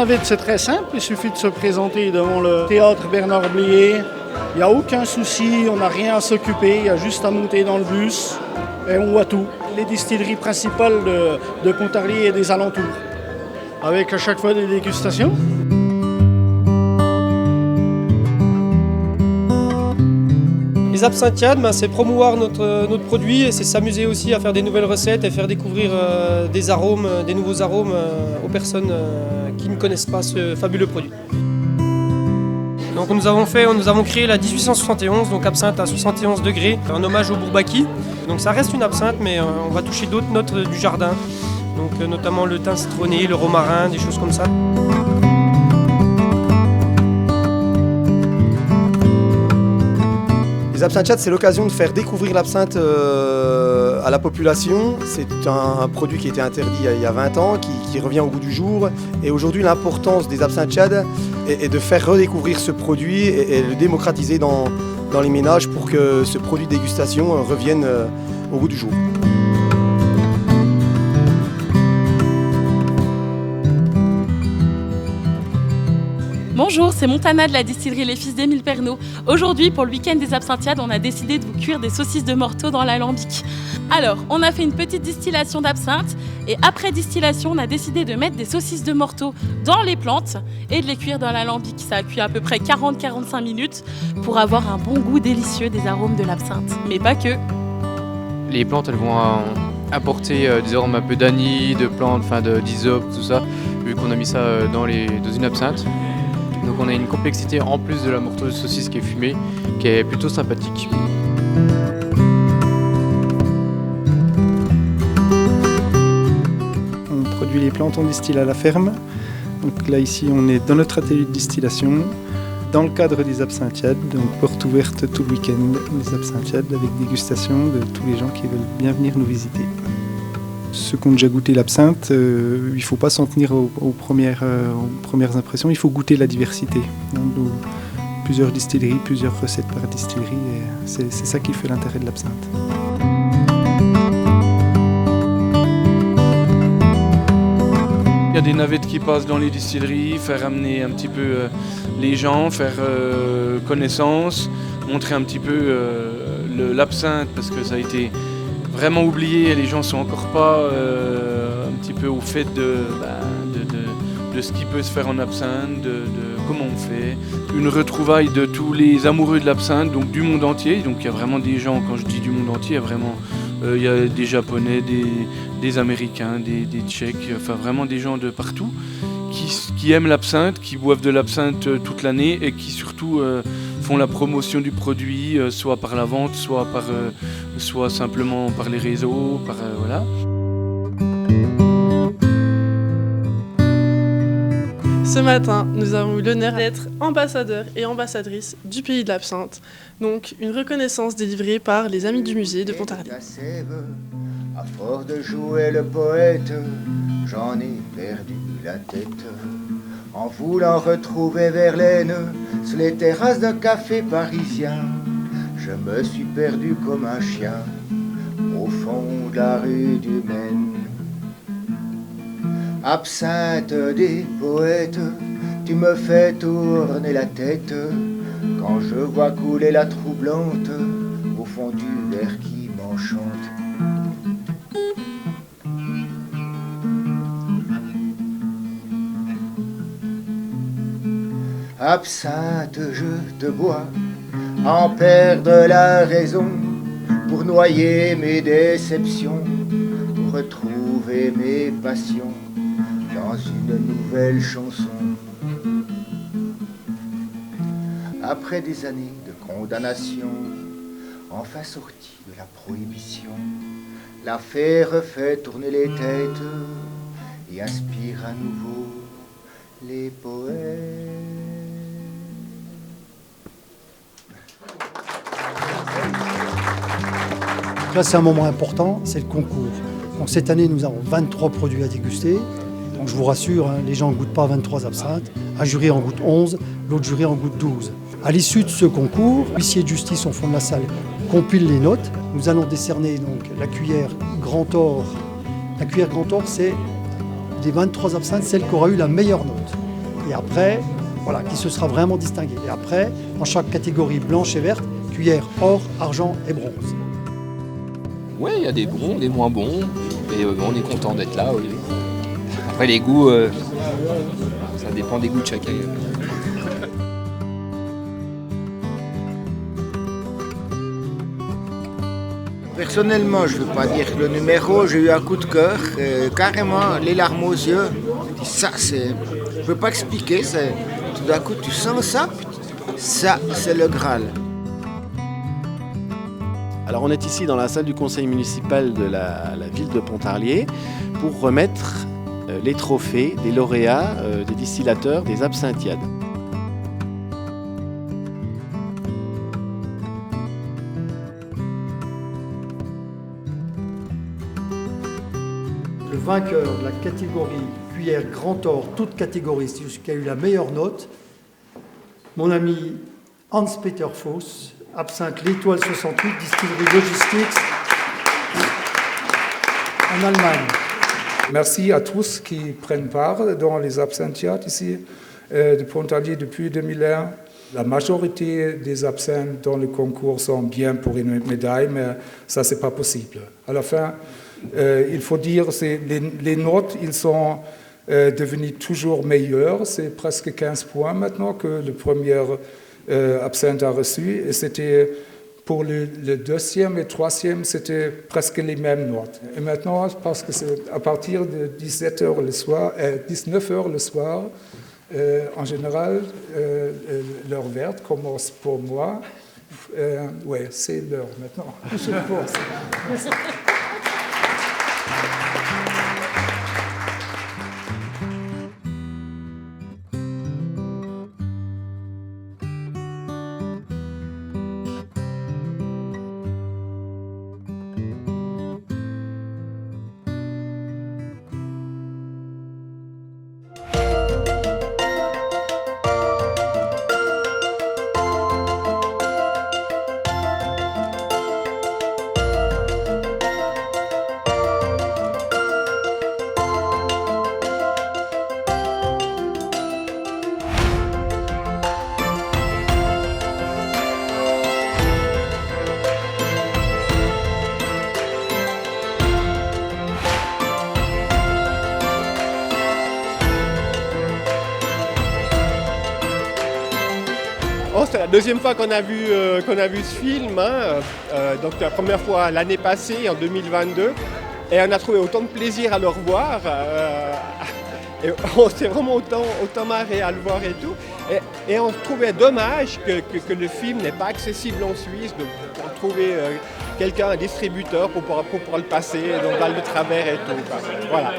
navette, c'est très simple. Il suffit de se présenter devant le théâtre Bernard Blier. Il n'y a aucun souci, on n'a rien à s'occuper. Il y a juste à monter dans le bus et on voit tout. Les distilleries principales de Pontarlier et des alentours. Avec à chaque fois des dégustations. Les absinthiades, c'est promouvoir notre produit et c'est s'amuser aussi à faire des nouvelles recettes et faire découvrir des arômes, des nouveaux arômes aux personnes qui ne connaissent pas ce fabuleux produit. Donc nous avons créé la 1871, donc absinthe à 71 degrés, un hommage au bourbaki. Donc ça reste une absinthe, mais on va toucher d'autres notes du jardin, donc notamment le thym citronné, le romarin, des choses comme ça. Les absinthiades, c'est l'occasion de faire découvrir l'absinthe à la population. C'est un produit qui était interdit il y a 20 ans, qui revient au goût du jour. Et aujourd'hui, l'importance des absinthiades est de faire redécouvrir ce produit et le démocratiser dans les ménages pour que ce produit de dégustation revienne au goût du jour. Bonjour, c'est Montana de la distillerie Les Fils d'Émile Pernot. Aujourd'hui, pour le week-end des absinthiades, on a décidé de vous cuire des saucisses de morteau dans l'alambic. Alors, on a fait une petite distillation d'absinthe et après distillation, on a décidé de mettre des saucisses de morteau dans les plantes et de les cuire dans l'alambic. Ça a cuit à peu près 40-45 minutes pour avoir un bon goût délicieux des arômes de l'absinthe. Mais pas que. Les plantes, elles vont apporter des arômes un peu d'anis, de plantes, d'hysope, tout ça, vu qu'on a mis ça dans une absinthe. Donc on a une complexité en plus de la morteau de saucisse qui est fumée, qui est plutôt sympathique. On produit les plantes, on distille à la ferme. Donc là ici on est dans notre atelier de distillation, dans le cadre des absinthiades, donc porte ouverte tout le week-end des absinthiades avec dégustation de tous les gens qui veulent bien venir nous visiter. Ceux qui ont déjà goûté l'absinthe, il ne faut pas s'en tenir aux premières impressions, il faut goûter la diversité. Donc, plusieurs distilleries, plusieurs recettes par distillerie, et c'est ça qui fait l'intérêt de l'absinthe. Il y a des navettes qui passent dans les distilleries, faire amener un petit peu les gens, faire connaissance, montrer un petit peu l'absinthe parce que ça a été vraiment oublié et les gens sont encore pas un petit peu au fait de ce qui peut se faire en absinthe, de comment on fait. Une retrouvaille de tous les amoureux de l'absinthe, donc du monde entier. Donc il y a vraiment des gens, quand je dis du monde entier, il y a des Japonais, des Américains, des Tchèques, enfin vraiment des gens de partout qui aiment l'absinthe, qui boivent de l'absinthe toute l'année et qui surtout font la promotion du produit, soit par la vente, soit simplement par les réseaux, voilà. Ce matin, nous avons eu l'honneur d'être ambassadeurs et ambassadrices du pays de l'absinthe, donc une reconnaissance délivrée par les Amis du musée de Pontarlier. À force de jouer le poète, j'en ai perdu la tête. En voulant retrouver Verlaine sur les terrasses d'un café parisien, je me suis perdu comme un chien au fond de la rue du Maine. Absinthe des poètes, tu me fais tourner la tête quand je vois couler la troublante au fond du verre qui m'enchante. Absinthe, je te bois, en perdre la raison, pour noyer mes déceptions, pour retrouver mes passions dans une nouvelle chanson. Après des années de condamnation, enfin sortie de la prohibition, l'affaire refait tourner les têtes et inspire à nouveau les poètes. Là, c'est un moment important, c'est le concours. Donc, cette année, nous avons 23 produits à déguster. Donc, je vous rassure, les gens ne goûtent pas 23 absinthes. Un jury en goûte 11, l'autre jury en goûte 12. À l'issue de ce concours, l'huissier de justice au fond de la salle compile les notes. Nous allons décerner donc la cuillère Grand Or. La cuillère Grand Or, c'est des 23 absinthes, celle qui aura eu la meilleure note. Et après, voilà, qui se sera vraiment distingué. Et après, dans chaque catégorie blanche et verte, cuillère or, argent et bronze. Oui, il y a des bons, des moins bons, et on est content d'être là. Oui. Après les goûts, ça dépend des goûts de chacun. Personnellement, je ne veux pas dire le numéro, j'ai eu un coup de cœur, carrément les larmes aux yeux. Ça, c'est, je ne peux pas expliquer, c'est, tout d'un coup tu sens ça c'est le Graal. Alors on est ici dans la salle du conseil municipal de la ville de Pontarlier pour remettre les trophées des lauréats des distillateurs des absinthiades. Le vainqueur de la catégorie cuillère grand or, toute catégorie, c'est celui qui a eu la meilleure note, mon ami Hans-Peter Voss, absinthe l'Étoile 68, distillerie Logistics en Allemagne. Merci à tous qui prennent part dans les absinthiades ici de Pontarlier depuis 2001. La majorité des absinthes dans le concours sont bien pour une médaille, mais ça, c'est pas possible. À la fin, il faut dire que les notes, ils sont devenus toujours meilleurs. C'est presque 15 points maintenant que le premier absinthe a reçu. Et c'était pour le deuxième et troisième, c'était presque les mêmes notes. Et maintenant, parce que c'est à partir de 19h le soir, en général, l'heure verte commence pour moi. Ouais, c'est l'heure maintenant. Je pense. C'est la deuxième fois qu'on a vu ce film, donc la première fois l'année passée, en 2022, et on a trouvé autant de plaisir à le revoir, et on s'est vraiment autant marré à le voir et tout, et on trouvait dommage que le film n'est pas accessible en Suisse, donc pour trouver quelqu'un, un distributeur pour pouvoir le passer, donc dans le travers et tout, quoi. Voilà.